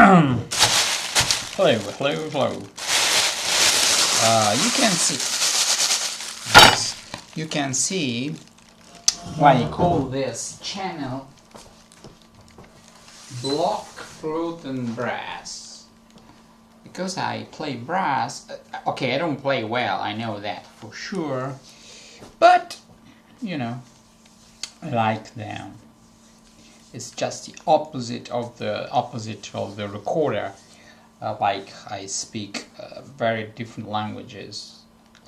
Hello, hello, hello. You can see why I call this channel blokflotnbrass, because I play brass. Okay, I don't play well, I know that for sure, but you know, I like them. It's just the opposite of the recorder. Like I speak very different languages,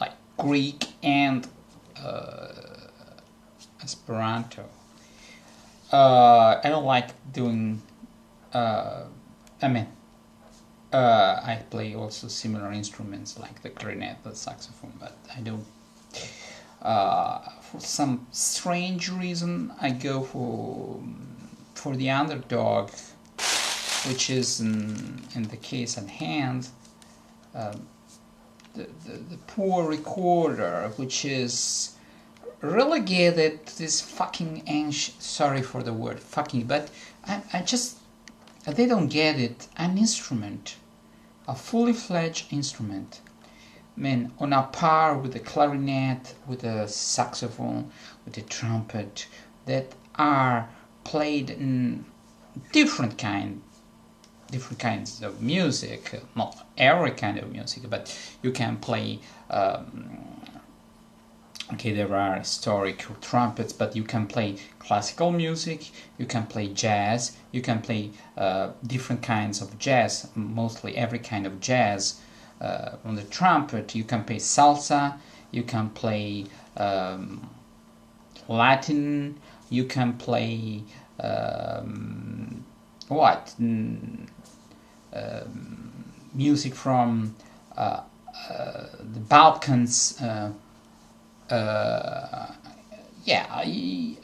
like Greek and Esperanto. I don't like doing. I play also similar instruments like the clarinet, the saxophone, but I don't. For some strange reason, I go for the underdog, which is in the case at hand, the poor recorder, which is relegated to this fucking ancient, sorry for the word fucking, but I just, they don't get it, an instrument, a fully fledged instrument, I mean, on a par with the clarinet, with the saxophone, with the trumpet, that are played in different kinds of music. Not every kind of music, but you can play. Okay, there are historical trumpets, but you can play classical music. You can play jazz. You can play different kinds of jazz. Mostly every kind of jazz. On the trumpet, you can play salsa. You can play Latin. You can play music from the Balkans.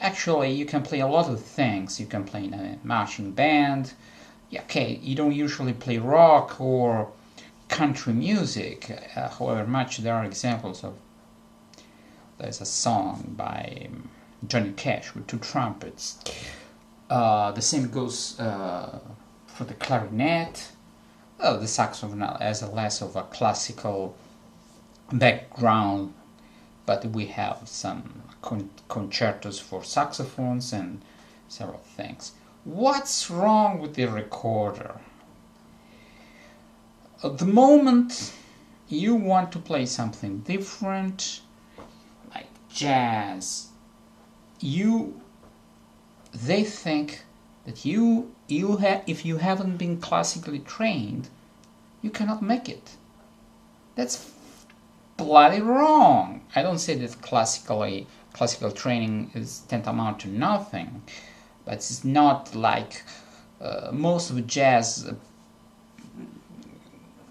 Actually, you can play a lot of things. You can play in a marching band. Yeah, okay, you don't usually play rock or country music. However much there are examples of. There's a song by Johnny Cash with two trumpets. The same goes for the clarinet. Well, the saxophone has a less of a classical background, but we have some concertos for saxophones and several things. What's wrong with the recorder? At the moment you want to play something different, like jazz, they think that if you haven't been classically trained, you cannot make it. That's bloody wrong. I don't say that classical training is tantamount to nothing, but it's not like most of jazz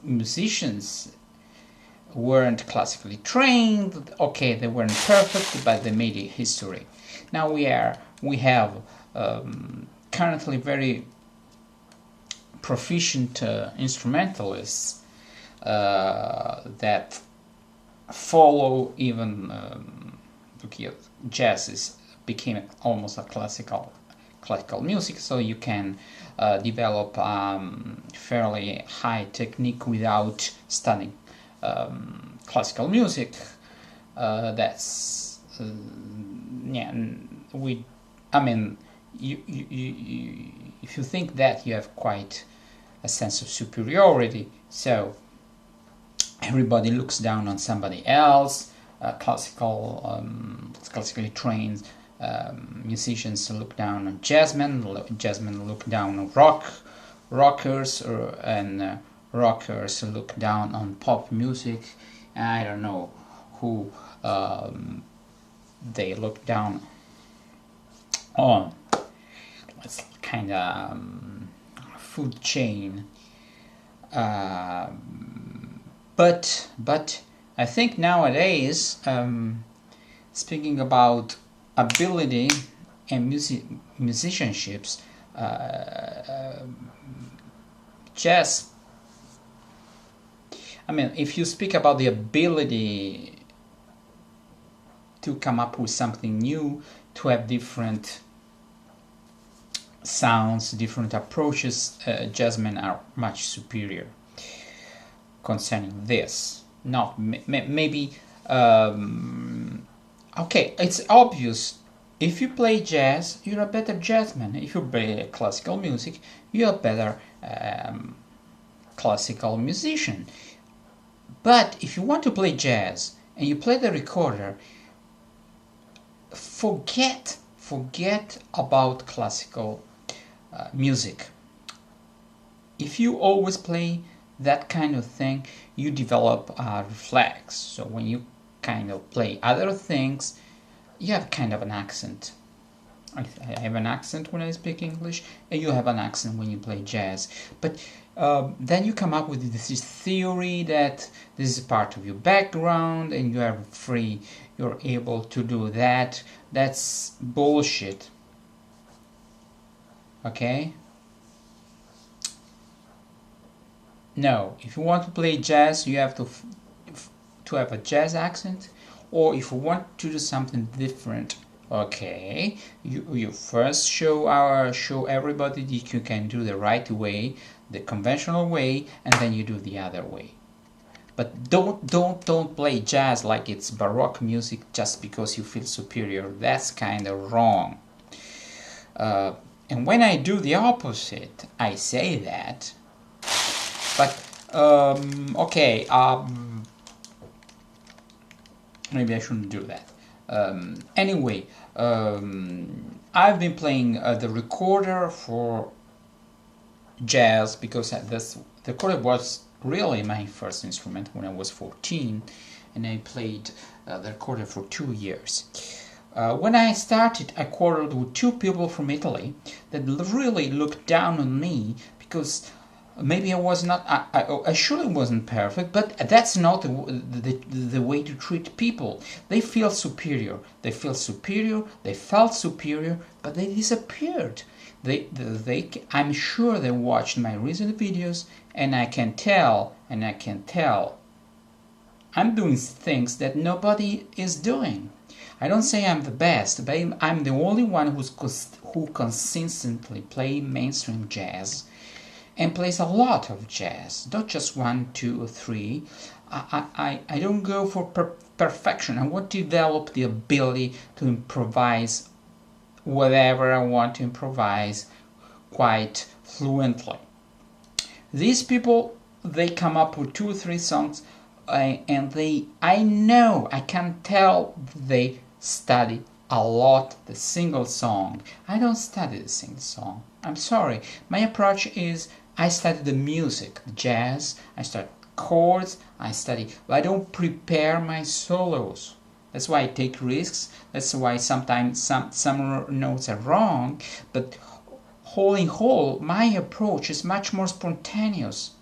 musicians weren't classically trained. Okay, they weren't perfect, but they made a history. Now we have currently very proficient instrumentalists that follow even jazz became almost a classical music, so you can develop fairly high technique without studying classical music. If you think that, you have quite a sense of superiority, so everybody looks down on somebody else. Classically trained musicians look down on jazzmen look down on rockers, and rockers look down on pop music. I don't know who they look down on. It's kind of food chain, but I think nowadays, speaking about ability and musicianships, jazz, if you speak about the ability to come up with something new, to have different sounds, different approaches, jazzmen are much superior concerning this. Not maybe. Okay, it's obvious. If you play jazz, you're a better jazzman. If you play classical music, you're a better classical musician. But if you want to play jazz and you play the recorder, forget about classical music. If you always play that kind of thing, you develop a reflex. So when you kind of play other things, you have kind of an accent. I have an accent when I speak English, and you have an accent when you play jazz. But then you come up with this theory that this is part of your background and you are free, you're able to do that. That's bullshit. Okay? No, if you want to play jazz, you have to have a jazz accent, or if you want to do something different, okay, you first show everybody that you can do the right way, the conventional way, and then you do the other way. But don't play jazz like it's Baroque music just because you feel superior. That's kind of wrong. And when I do the opposite, I say that. But okay, maybe I shouldn't do that. Anyway, I've been playing the recorder for jazz because the recorder was really my first instrument when I was 14, and I played the recorder for 2 years. When I started, I quarreled with 2 people from Italy that really looked down on me because maybe I was not, I surely wasn't perfect, but that's not the way to treat people. They feel superior. They felt superior, but they disappeared. I'm sure they watched my recent videos, and I can tell, I'm doing things that nobody is doing. I don't say I'm the best, but I'm the only one who consistently play mainstream jazz and plays a lot of jazz, not just 1, 2, or 3. I don't go for perfection. I want to develop the ability to improvise whatever I want to improvise quite fluently. These people, they come up with 2 or 3 songs, and I can tell they study a lot the single song. I don't study the single song. I'm sorry. My approach is I study the music, the jazz, I study chords, but I don't prepare my solos. That's why I take risks. That's why sometimes some notes are wrong, but whole in whole, my approach is much more spontaneous.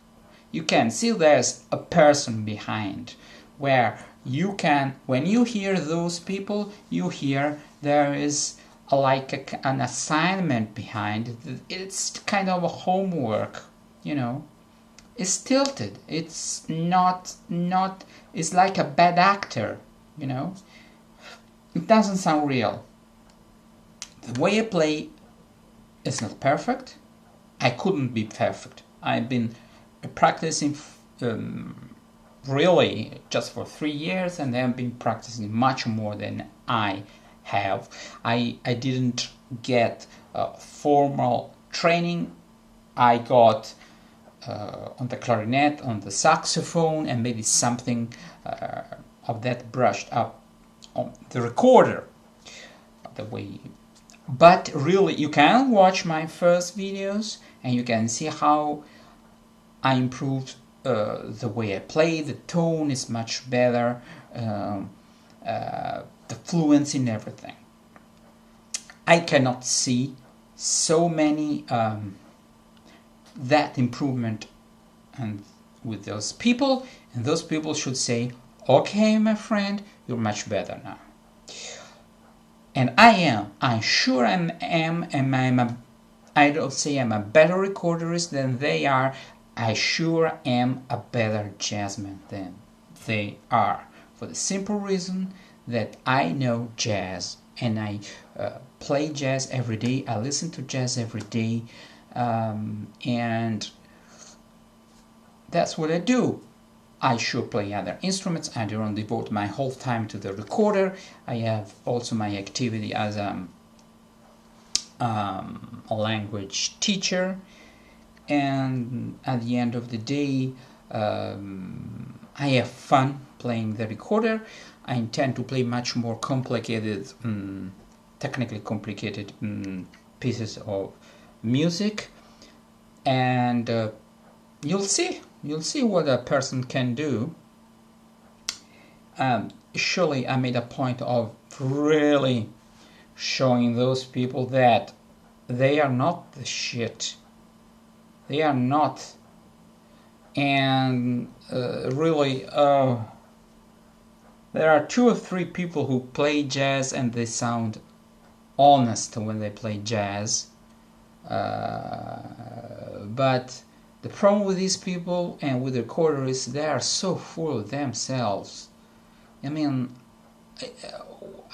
You can see there's a person behind, where you can, when you hear those people, you hear there is an assignment behind. It's kind of a homework, you know. It's tilted. It's not. It's like a bad actor, you know. It doesn't sound real. The way I play is not perfect. I couldn't be perfect. I've been practicing really just for 3 years, and I've been practicing much more than I have. I didn't get formal training. I got on the clarinet, on the saxophone, and maybe something of that brushed up on the recorder. But really, you can watch my first videos and you can see how I improved the way I play. The tone is much better, the fluency and everything. I cannot see so many that improvement and with those people, and those people should say, okay, my friend, you're much better now. And I'm sure I am, and I don't say I'm a better recorderist than they are. I sure am a better jazzman than they are, for the simple reason that I know jazz and I play jazz every day. I listen to jazz every day, and that's what I do. I should play other instruments. I don't devote my whole time to the recorder. I have also my activity as a language teacher, and at the end of the day, I have fun playing the recorder. I intend to play much more complicated, technically complicated pieces of music, and you'll see what a person can do. Surely I made a point of really showing those people that they are not the shit. They are not. And really, there are 2 or 3 people who play jazz and they sound honest when they play jazz. But the problem with these people and with the recorder is they are so full of themselves. I mean,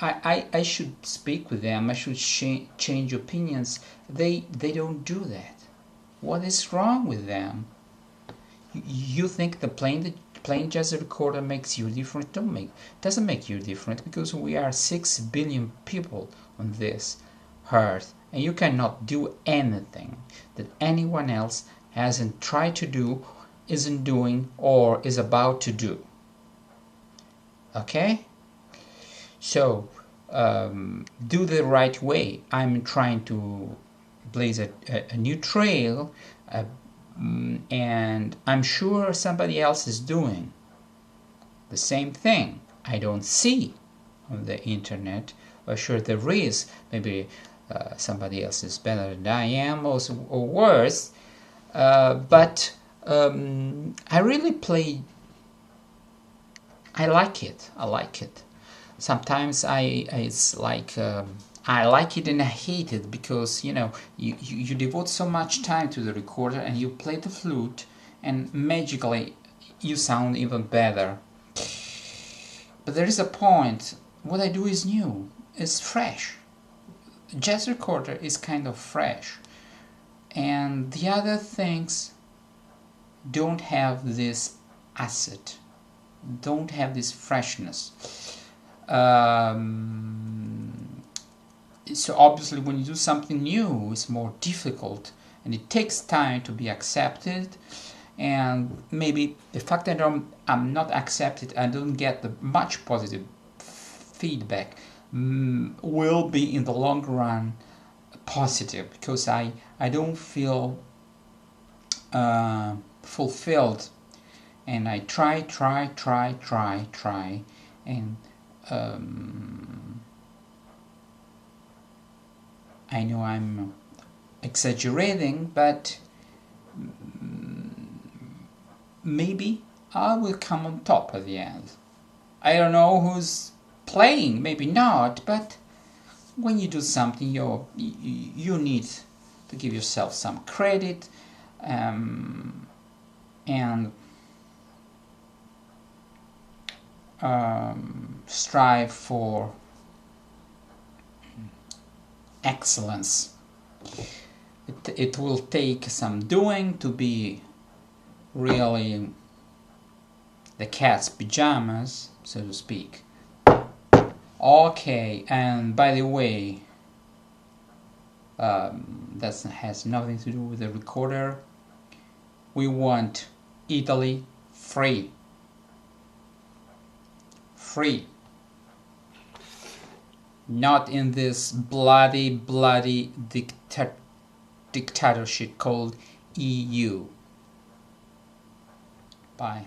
I should speak with them. I should change opinions. They don't do that. What is wrong with them? You think the playing jazz recorder makes you different? Doesn't make you different, because we are 6 billion people on this earth, and you cannot do anything that anyone else hasn't tried to do, isn't doing, or is about to do. Okay? So, do the right way. I'm trying to blaze a new trail, and I'm sure somebody else is doing the same thing. I don't see on the internet, or sure there is. Maybe somebody else is better than I am, or worse. But I really play. I like it. Sometimes it's like I like it and I hate it, because you devote so much time to the recorder and you play the flute and magically you sound even better. But there is a point. What I do is new, is fresh. Jazz recorder is kind of fresh, and the other things don't have this asset, don't have this freshness. So obviously when you do something new, it's more difficult and it takes time to be accepted, and maybe the fact that I'm not accepted, I don't get the much positive feedback, will be in the long run positive, because I don't feel fulfilled, and I try, and I know I'm exaggerating, but maybe I will come on top at the end. I don't know who's playing, maybe not, but when you do something, you need to give yourself some credit, and strive for excellence. It will take some doing to be really the cat's pajamas, so to speak. Okay, and by the way, that has nothing to do with the recorder. We want Italy free. Free. Not in this bloody dictatorship called EU. Bye.